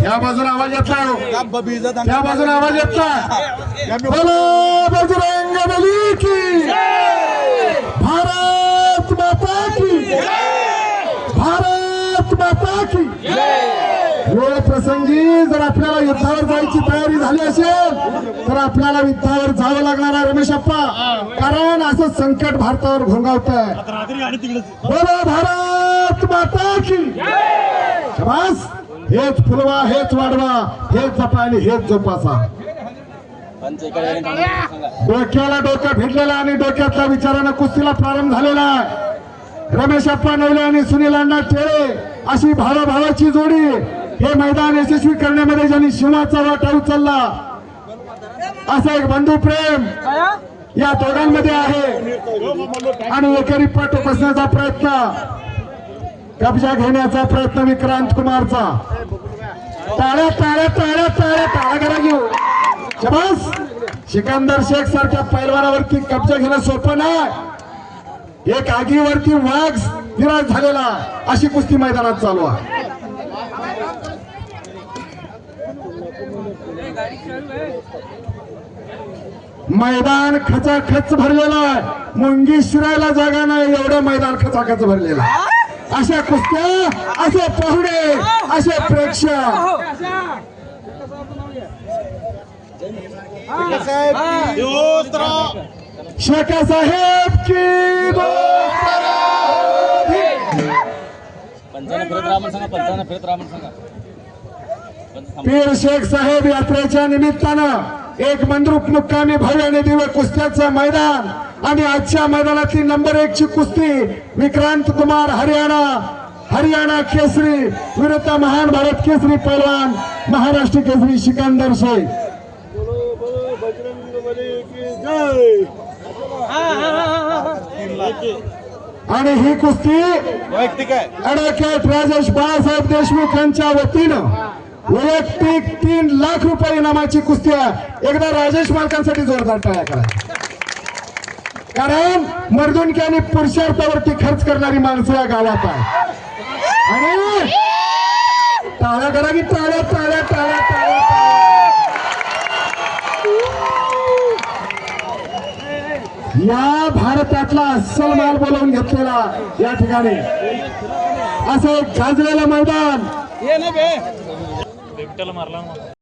या बाजूला आवाज येत नाही, त्या बाजूला आवाज येत नाही। बोलो बजरंग बली की भारत माता की, भारत माता की। वेळ प्रसंगी जर आपल्याला युद्धावर जायची तयारी झाली असेल तर आपल्याला युद्धावर जावं लागणार आहे रमेशप्पा, कारण असं संकट भारतावर घोंगावतंय। बोलो भारत माता की। बस हेच फुलवा, हेच वाढवा, हेच जपा आणि हेच जोपासा। डोक्याला डोकं भिडलेला आणि डोक्यातल्या विचारानं कुस्तीला प्रारंभ झालेला आहे। रमेशप्पा नवले आणि सुनील अण्णा टेळे अशी भावाभावाची जोडी हे मैदान यशस्वी करण्यामध्ये ज्यांनी शिवाचा वाटा उचलला, असं एक बंधू प्रेम या दोघांमध्ये आहे। आणि एकेरी पट बसण्याचा प्रयत्न, कब्जा घेण्याचा प्रयत्न विक्रांत कुमारचा। टाळ्या टाळ्या टाळ्या टाळ्या टाळ्या करा घेऊ। शबास, सिकंदर शेख सारख्या पैलवानावरती कब्जा घेणं सोपं नाही। एक आगीवरती वाघ विराज झालेला अशी कुस्ती मैदानात चालू आहे। मैदान खचाखच भरलेला आहे, मुंगी शिरायला जागा नाही एवढं मैदान खचाखच भरलेलं आहे। अशा कुस्त्या, असे पाहुणे, असे प्रेक्षक। शेखा साहेब की पीर शेख साहेब यात्रेच्या निमित्तानं एक मंद्रुप मुक्कामी भव्य आणि दिव्य कुस्त्याचं मैदान आणि आजच्या मैदानातली नंबर 1 ची कुस्ती विक्रांत कुमार हरियाणा केसरी विरुद्ध महान भारत केसरी पैलवान महाराष्ट्र केसरी सिकंदर शेख। आणि ही कुस्ती ॲडव्होकेट राजेश बाळासाहेब देशमुख यांच्या वतीनं वैयक्तिक 3 लाख रुपये इनामाची कुस्ती आहे। एकदा राजेश मालकांसाठी जोरदार टाळ्या करा, कारण मर्दुनकी आणि पुरुषार्थावरती खर्च करणारी माणसं या गावात आहे। आणि टाळ्या करा की टाळ्या टाळ्या टाळ्या टाळ्या। या भारतातला अस्सल माल बोलावून घेतलेला या ठिकाणी असं एक गाजलेलं मैदान।